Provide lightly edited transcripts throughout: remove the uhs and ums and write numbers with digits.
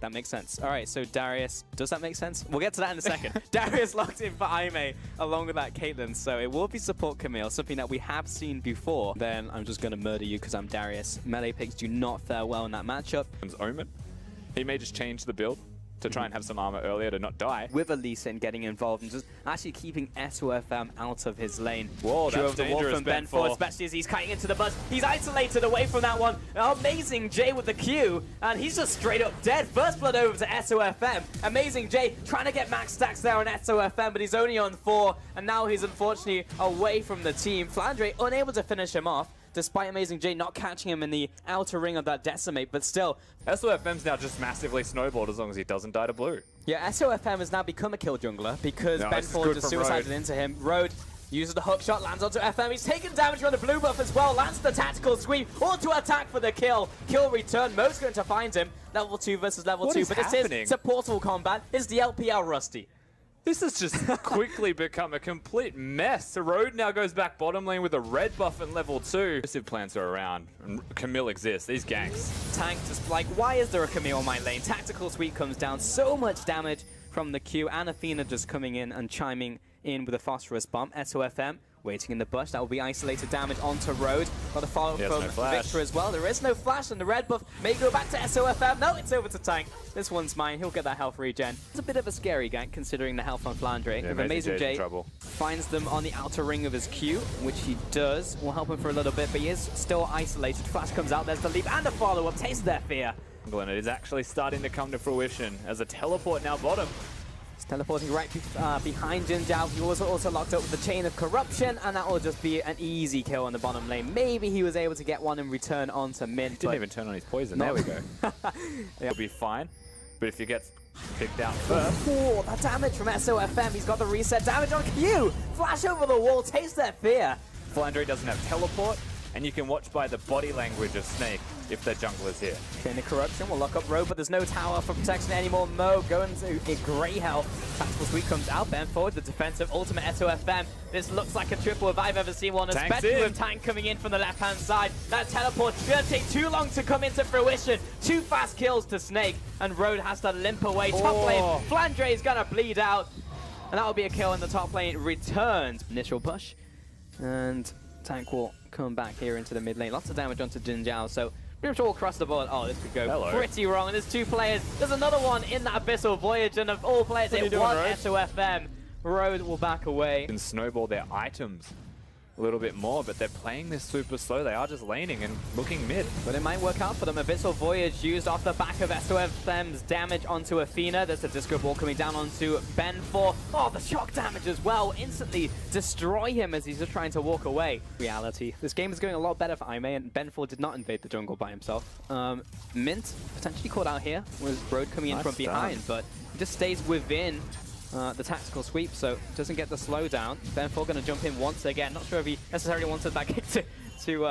That makes sense. All right, so Darius, does that make sense? We'll get to that in a second. Darius locked in for Aime along with that Caitlyn, so it will be support Camille, something that we have seen before. Then I'm just going to murder you because I'm Darius. Melee picks do not fare well in that matchup. Omen, he may just change the build to try and have some armor earlier to not die. With Elisa and getting involved and just actually keeping Sofm out of his lane. Whoa, that's dangerous from Ben4, especially as he's cutting into the bus. He's isolated away from that one. AmazingJ with the Q, and he's just straight up dead. First blood over to Sofm. AmazingJ trying to get max stacks there on Sofm, but he's only on 4, and now he's unfortunately away from the team. Flandre unable to finish him off, despite AmazingJ not catching him in the outer ring of that Decimate, but still. Sofm's now just massively snowballed as long as he doesn't die to blue. Yeah, Sofm has now become a kill jungler because Ben4 just suicided into him. Road uses the hook shot, lands onto FM. He's taking damage from the blue buff as well, lands the tactical sweep, auto attack for the kill. Kill return, Mo's going to find him. Level 2 versus level 2, but it's a portal combat. It's the LPL Rusty. This has just quickly become a complete mess. The Road now goes back bottom lane with a red buff in level 2. Aggressive plants are around, and Camille exists. These ganks. Tank just like, why is there a Camille on my lane? Tactical sweep comes down, so much damage from the Q, and Athena just coming in and chiming in with a phosphorus bomb. Sofm waiting in the bush. That will be isolated damage onto Road. Got a follow from Victor as well. There is no flash, and the red buff may go back to Sofm. No, it's over to Tank. This one's mine. He'll get that health regen. It's a bit of a scary gank considering the health on Flandre. Yeah, if AmazingJ finds them on the outer ring of his Q, which he does, will help him for a little bit, but he is still isolated. Flash comes out. There's the leap and the follow-up. Taste their fear. And it is actually starting to come to fruition as a teleport now bottom. Teleporting right behind Jin Zhao. He was also locked up with the Chain of Corruption, and that will just be an easy kill on the bottom lane. Maybe he was able to get one in return onto Mint. Didn't even turn on his poison. There we go. He'll be fine, but if he gets picked out first. Oh, that damage from Sofm. He's got the reset damage on Q. Flash over the wall. Taste their fear. Flandre doesn't have teleport, and you can watch by the body language of Snake if their jungler's here. Chain of Corruption will lock up Road, but there's no tower for protection anymore. Mo going to a grey health. Tactical sweep comes out. Ben forward, the defensive ultimate Sofm. This looks like a triple if I've ever seen one, especially with Tank coming in from the left-hand side. That teleport shouldn't take too long to come into fruition. 2 fast kills to Snake, and Road has to limp away. Top lane, Flandre is going to bleed out, and that will be a kill in the top lane. Returns. Initial push, and Tank will come back here into the mid lane. Lots of damage onto Jin Zhao, so pretty much all across the board. Oh, this could go pretty wrong. And there's 2 players. There's another one in that Abyssal Voyage, and of all players, it was Sofm. Road will back away. And snowball their items a little bit more, but they're playing this super slow. They are just laning and looking mid. But it might work out for them. Abyssal Voyage used off the back of Sofm's damage onto Athena. There's a disco ball coming down onto Ben4. Oh, the shock damage as well. Instantly destroy him as he's just trying to walk away. Reality. This game is going a lot better for Aime, and Ben4 did not invade the jungle by himself. Mint potentially caught out here with Road coming in from behind, but he just stays within the tactical sweep, so doesn't get the slowdown. Ben4 going to jump in once again. Not sure if he necessarily wanted that kick to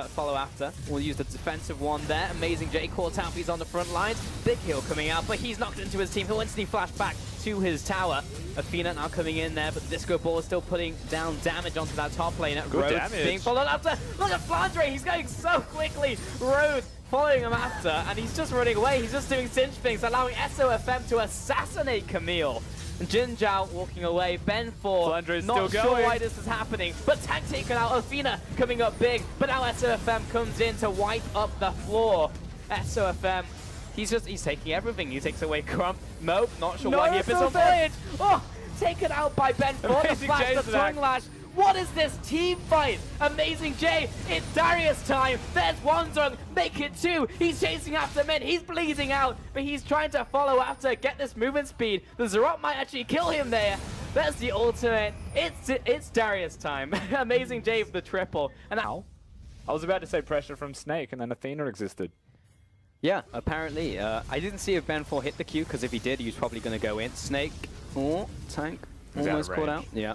follow after. We'll use the defensive one there. AmazingJ caught out. He's on the front lines. Big heal coming out, but he's knocked into his team. He'll instantly flash back to his tower. Athena now coming in there, but the disco ball is still putting down damage onto that top lane. Road being followed after. Look at Flandre. He's going so quickly. Road following him after, and he's just running away. He's just doing cinch things, allowing Sofm to assassinate Camille. Jin Zhao walking away. Ben4 not sure why this is happening, but Tank taken out. Athena coming up big, but now Sofm comes in to wipe up the floor. Sofm, he's taking everything. He takes away Crump. Mo, not sure why he Abyssal Voyage. Oh, taken out by Ben4. The flash, the tongue lash. What is this team fight? AmazingJ, it's Darius time. There's one zone, make it 2. He's chasing after Mint, he's bleeding out, but he's trying to follow after, get this movement speed. The Zarot might actually kill him there. There's the ultimate. It's Darius time. AmazingJ with the triple. And now, I was about to say pressure from Snake, and then Athena existed. Yeah, apparently. I didn't see if Ben4 hit the Q, because if he did, he was probably going to go in. Snake, Tank, almost caught out. Yeah.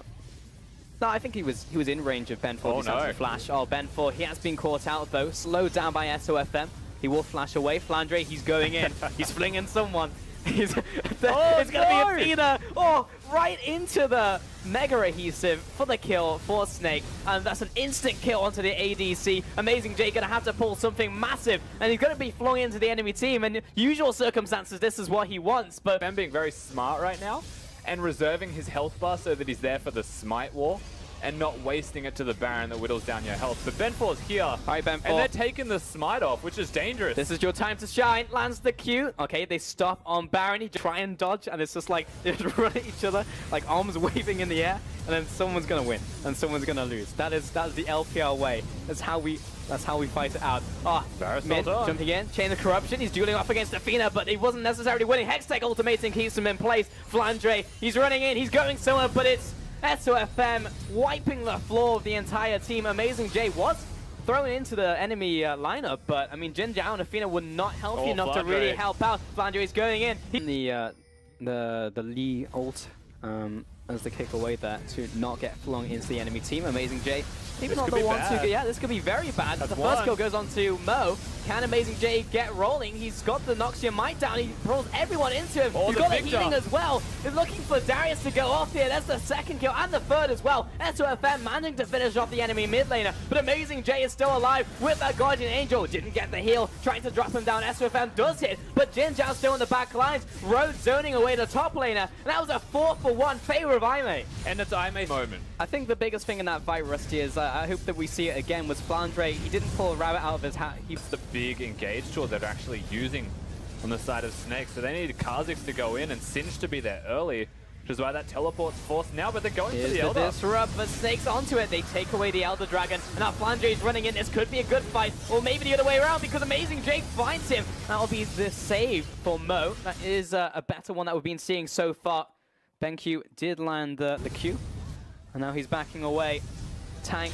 No, I think he was in range of Ben4 to flash. Oh, Ben4, he has been caught out though. Slowed down by Sofm. He will flash away. Flandre, he's going in. He's flinging someone. It's going to be Athena. Oh, right into the Mega Adhesive for the kill for Snake. And that's an instant kill onto the ADC. AmazingJ going to have to pull something massive. And he's going to be flung into the enemy team. And usual circumstances, this is what he wants. But Ben being very smart right now and reserving his health bar so that he's there for the smite war and not wasting it to the Baron that whittles down your health. But Ben4's here. All right, Ben4. And they're taking the smite off, which is dangerous. This is your time to shine. Lands the Q. Okay, they stop on Baron. He try and dodge, and it's just like they just run at each other, like arms waving in the air, and then someone's gonna win and someone's gonna lose. That's the LPL way. That's how we fight it out. Oh, Mid jumping in, chain of corruption. He's dueling off against Athena, but he wasn't necessarily winning. Hextech ultimating keeps him in place. Flandre, he's running in, he's going somewhere, but it's Sofm wiping the floor of the entire team. AmazingJ was thrown into the enemy lineup, but I mean, Jin Zhao and Athena were not healthy enough to really help out. Flandre is going in. The Lee ult as the kick away there to not get flung into the enemy team. AmazingJ, maybe not the one to. Yeah, this could be very bad. The first kill goes on to Mo. Can AmazingJ get rolling? He's got the Noxian Might down. He rolls everyone into him. He's got the healing as well. He's looking for Darius to go off here. That's the second kill and the third as well. Sofm managing to finish off the enemy mid laner, but AmazingJ is still alive with that Guardian Angel. Didn't get the heal, trying to drop him down. Sofm does hit, but Jin Zhao still in the back lines. Road zoning away the top laner, and that was a 4-for-1 favor of Aime. And it's Aime's moment. I think the biggest thing in that fight, Rusty, is I hope that we see it again, was Flandre. He didn't pull a rabbit out of his hat. He's the big engage tool they're actually using on the side of Snake, so they need Kha'Zix to go in and Singe to be there early, which is why that teleport's forced now, but they're going for the Elder. Disrupt, but Snake's onto it. They take away the Elder Dragon, and now Flandre's running in. This could be a good fight, or maybe the other way around, because AmazingJ finds him. That'll be the save for Mo. That is a better one that we've been seeing so far. BenQ did land the Q, and now he's backing away. Tank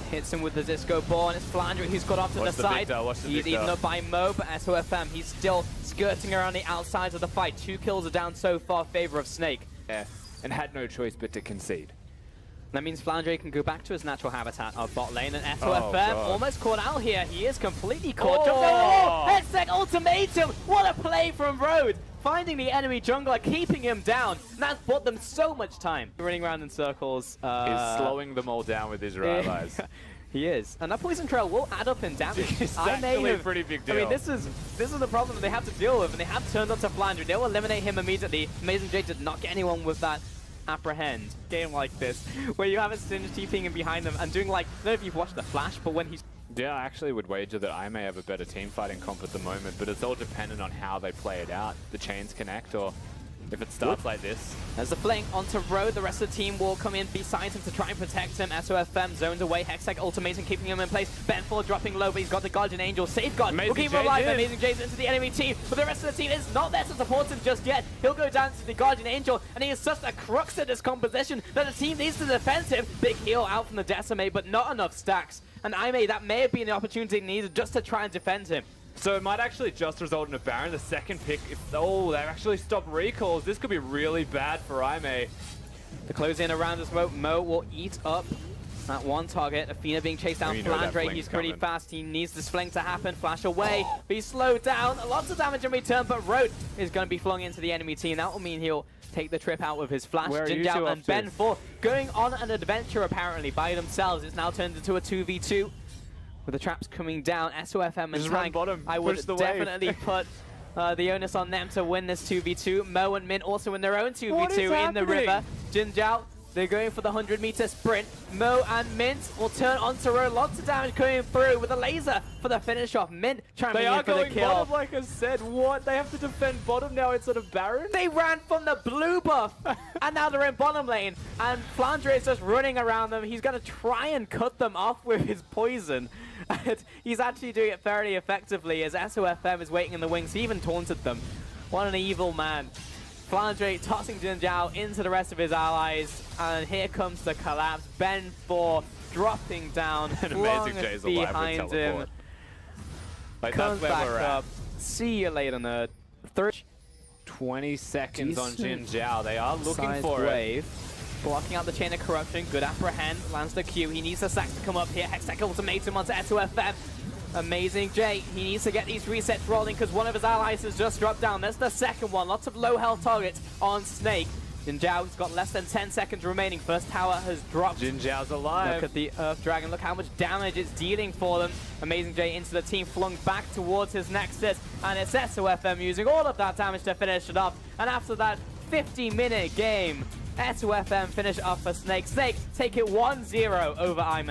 hits him with the Disco Ball, and it's Flandre who's got off to the side. He's eaten up by Mo, but Sofm, he's still skirting around the outsides of the fight. 2 kills are down so far, favor of Snake. Yeah, and had no choice but to concede. That means Flandre can go back to his natural habitat of bot lane, and Sofm almost caught out here. He is completely caught. Hextech ultimatum! What a play from Road! Finding the enemy jungler, keeping him down. That's bought them so much time. Running around in circles. He's slowing them all down with his allies. He is. And that poison trail will add up in damage. It's actually a pretty big deal. I mean, this is the problem that they have to deal with, and they have turned onto Flandre. They will eliminate him immediately. AmazingJ did not get anyone with that apprehend game like this, where you have a Singe TPing in behind them and doing like, I don't know if you've watched the Flash, but when he's... Yeah, I actually would wager that I may have a better team fighting comp at the moment, but it's all dependent on how they play it out. The chains connect, or if it starts like this. As the flank onto Road, the rest of the team will come in beside him to try and protect him. Sofm zoned away, Hextech ultimating, keeping him in place. Ben4 dropping low, but he's got the Guardian Angel. Safeguard will keep him alive. AmazingJ's into the enemy team, but the rest of the team is not there to support him just yet. He'll go down to the Guardian Angel, and he is such a crux of this composition that the team needs to defend him. Big heal out from the Decimate, but not enough stacks. And Aime, that may have been the opportunity needed just to try and defend him. So it might actually just result in a Baron. The second pick, they actually stop recalls. This could be really bad for Aime. The close in around the smoke, Mo will eat up that one target. Athena being chased down. Flandre, he's pretty fast. He needs this flank to happen. Flash away. Be slowed down. Lots of damage in return, but Road is going to be flung into the enemy team. That will mean he'll take the trip out with his Flash. Jin Zhao and Ben4 going on an adventure apparently by themselves. It's now turned into a 2v2. With the traps coming down, Sofm and Tank, I would definitely put the onus on them to win this 2v2. Mo and Min also in their own 2v2 in the river. Jin Zhao, they're going for the 100-meter sprint. Mo and Mint will turn onto Road. Lots of damage coming through with a laser for the finish off. Mint trying to in for the kill. They are going bottom, like I said. What? They have to defend bottom now instead of Baron? They ran from the blue buff, and now they're in bottom lane. And Flandre is just running around them. He's going to try and cut them off with his poison. He's actually doing it fairly effectively as Sofm is waiting in the wings. He even taunted them. What an evil man. Flandre tossing Jin Zhao into the rest of his allies, and here comes the collapse. Ben4 dropping down, and AmazingJ's behind him. Like, comes that's where back we're up. See you later, nerd. 20 seconds on Jin Zhao. They are looking for it. Blocking out the chain of corruption. Good apprehend. Lands the Q. He needs the sack to come up here. Hextech ultimatum onto Sofm. AmazingJ, he needs to get these resets rolling because one of his allies has just dropped down. That's the second one. Lots of low health targets on Snake. Jin Zhao's got less than 10 seconds remaining. First tower has dropped. Jin Zhao's alive. Look at the Earth Dragon. Look how much damage it's dealing for them. AmazingJ into the team, flung back towards his nexus. And it's Sofm using all of that damage to finish it off. And after that 50-minute game, Sofm finish off for Snake. Snake take it 1-0 over Ime.